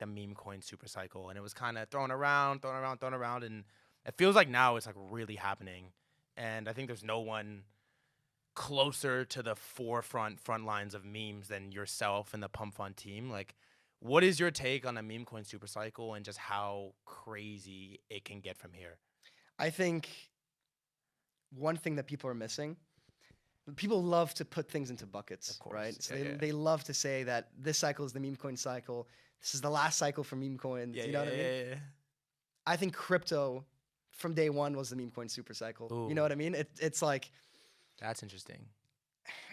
the meme coin super cycle, and it was kind of thrown around, and it feels like now it's like really happening. And I think there's no one closer to the front lines of memes than yourself and the Pump Fun team. Like, what is your take on the meme coin super cycle and just how crazy it can get from here? I think one thing that people are missing, people love to put things into buckets, Of course. right? So Yeah, yeah. they love to say that this cycle is the meme coin cycle. This is the last cycle for meme coins. Yeah, You know yeah, what I mean? yeah, yeah. I think crypto from day one was the meme coin super cycle. You know Ooh, what I mean? It's like, that's interesting.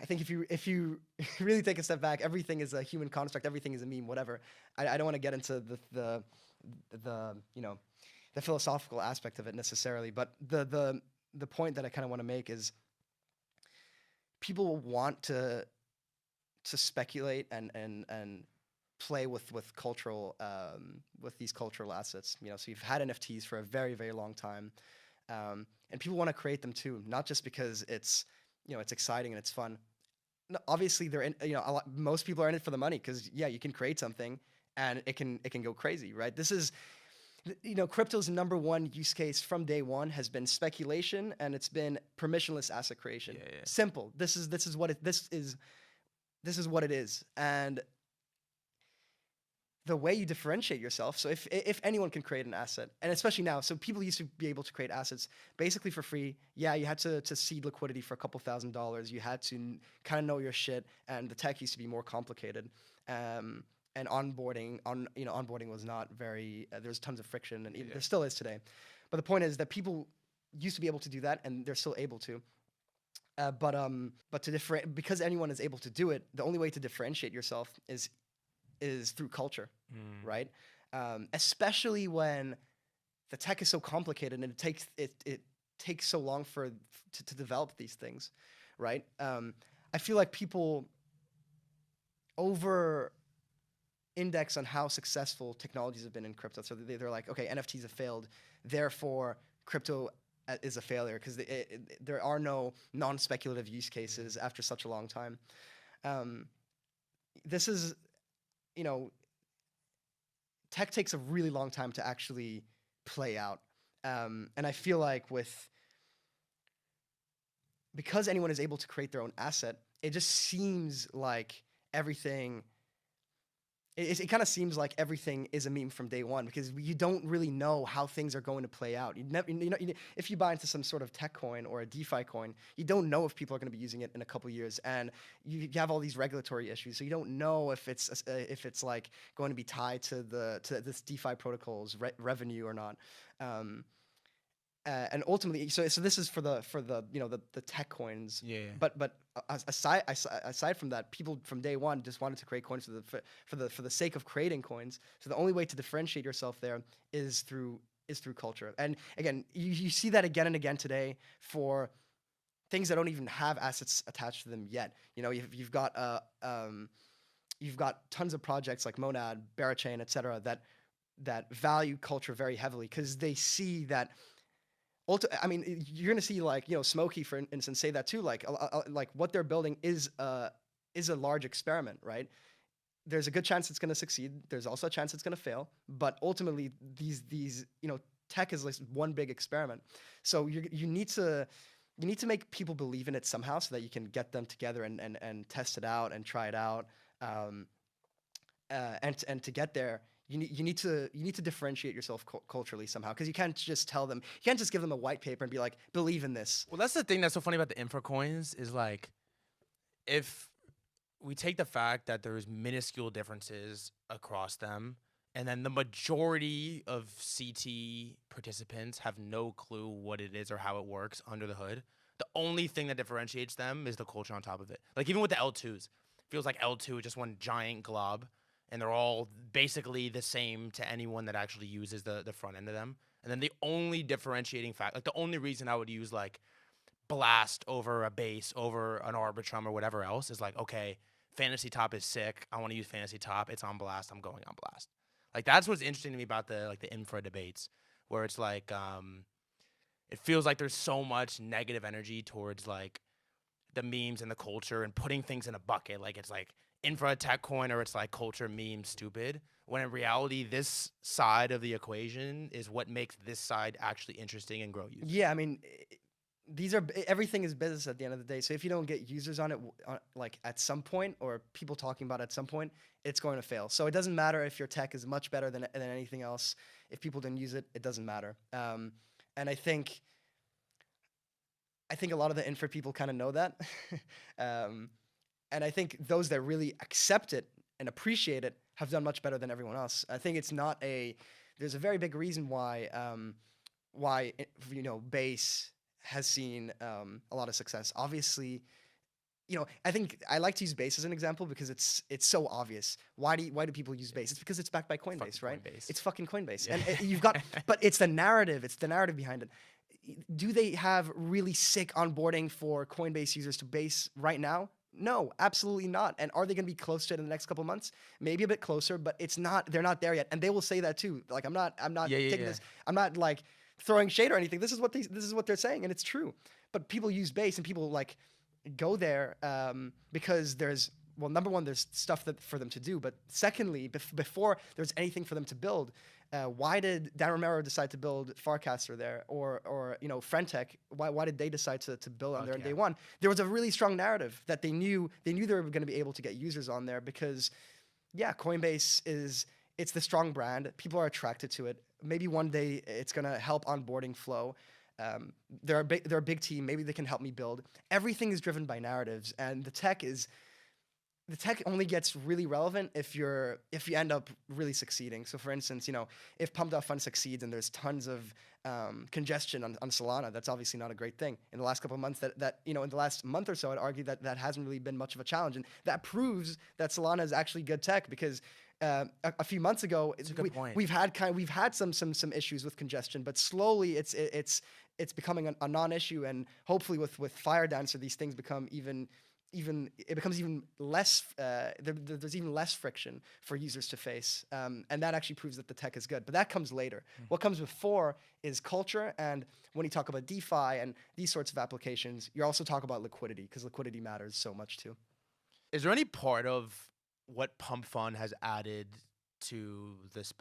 I think if you really take a step back, everything is a human construct. Everything is a meme. Whatever. I don't want to get into the the philosophical aspect of it necessarily, but the point that I kind of want to make is people want to speculate and play with cultural with these cultural assets. So you've had NFTs for a very very long time, and people want to create them too, not just because it's exciting and it's fun. No, obviously, they're in. Most people are in it for the money because yeah, you can create something and it can go crazy, right? This is crypto's number one use case from day one has been speculation and it's been permissionless asset creation. Yeah, yeah. Simple. This is what it is. And the way you differentiate yourself, so if anyone can create an asset, and especially now, so people used to be able to create assets basically for free. Yeah, you had to seed liquidity for a couple $1,000s. You had to kind of know your shit, and the tech used to be more complicated. And onboarding was not very. There's tons of friction, and Yeah. there still is today. But the point is that people used to be able to do that, and they're still able to. But because anyone is able to do it, the only way to differentiate yourself is through culture, Mm. right? Especially when the tech is so complicated and it takes so long to develop these things, right? I feel like people over index on how successful technologies have been in crypto. So they're like, okay, NFTs have failed, therefore crypto is a failure because there are no non-speculative use cases after such a long time. Um, this is, you know, tech takes a really long time to actually play out. And I feel like because anyone is able to create their own asset, it just seems like everything. It kind of seems like everything is a meme from day one because you don't really know how things are going to play out. If you buy into some sort of tech coin or a DeFi coin, you don't know if people are going to be using it in a couple years, and you have all these regulatory issues, so you don't know if it's like going to be tied to this DeFi protocol's revenue or not. Um, and ultimately, so this is for the tech coins. Yeah. But aside from that, people from day one just wanted to create coins for the sake of creating coins. So the only way to differentiate yourself there is through culture. And again, you see that again and again today for things that don't even have assets attached to them yet. You've got tons of projects like Monad, Barachain, etc. that value culture very heavily because they see that. I mean, you're gonna see like Smokey, for instance, say that too. Like what they're building is a large experiment, right? There's a good chance it's gonna succeed. There's also a chance it's gonna fail. But ultimately, these tech is like one big experiment. So you need to make people believe in it somehow, so that you can get them together and test it out and try it out. Um, and to get there, you need to differentiate yourself culturally somehow because you can't just tell them, you can't just give them a white paper and be like, believe in this. Well, that's the thing that's so funny about the infra coins is like, if we take the fact that there's minuscule differences across them, and then the majority of CT participants have no clue what it is or how it works under the hood, the only thing that differentiates them is the culture on top of it. Like even with the L2s, feels like L2 is just one giant glob, and they're all basically the same to anyone that actually uses the front end of them. And then the only differentiating fact, like the only reason I would use like Blast over a base over an Arbitrum or whatever else is like, okay, Fantasy Top is sick. I want to use Fantasy Top. It's on Blast. I'm going on Blast. Like that's what's interesting to me about the infra debates, where it's like it feels like there's so much negative energy towards like the memes and the culture and putting things in a bucket. Like it's like infra tech coin or it's like culture meme stupid. when in reality, this side of the equation is what makes this side actually interesting and grow users. Yeah, I mean, everything is business at the end of the day. So if you don't get users on it, like at some point, or people talking about it at some point, it's going to fail. So it doesn't matter if your tech is much better than anything else. If people didn't use it, it doesn't matter. And I think a lot of the infra people kind of know that. And I think those that really accept it and appreciate it have done much better than everyone else. I think it's not there's a very big reason why base has seen a lot of success. Obviously, I think I like to use base as an example because it's so obvious. Why do people use base? It's because it's backed by Coinbase, right? Coinbase. It's fucking Coinbase, and you've got, but it's the narrative. It's the narrative behind it. Do they have really sick onboarding for Coinbase users to base right now? No, absolutely not. And are they going to be close to it in the next couple of months? Maybe a bit closer, but it's not. They're not there yet, and they will say that too. Like I'm not taking this. I'm not like throwing shade or anything. This is what they're saying, and it's true. But people use base, and people like go there because there's, well, number one, there's stuff for them to do, but secondly, before there's anything for them to build, why did Dan Romero decide to build Farcaster there, or Frentech? Why did they decide to build on there on day one? There was a really strong narrative that they knew they were going to be able to get users on there because, yeah, Coinbase it's the strong brand. People are attracted to it. Maybe one day it's going to help onboarding flow. They're a big team. Maybe they can help me build. Everything is driven by narratives, and the tech only gets really relevant if you end up really succeeding. So, for instance, if Pump.fun succeeds and there's tons of congestion on Solana, that's obviously not a great thing. In the last couple of months, in the last month or so, I'd argue that hasn't really been much of a challenge, and that proves that Solana is actually good tech because. A few months ago, we've had some issues with congestion, but slowly it's becoming a non-issue, and hopefully with Fire Dancer these things become even less. There's even less friction for users to face, and that actually proves that the tech is good. But that comes later. What comes before is culture, and when you talk about DeFi and these sorts of applications, you also talk about liquidity because liquidity matters so much too. Is there any part of what Pump.fun has added to the space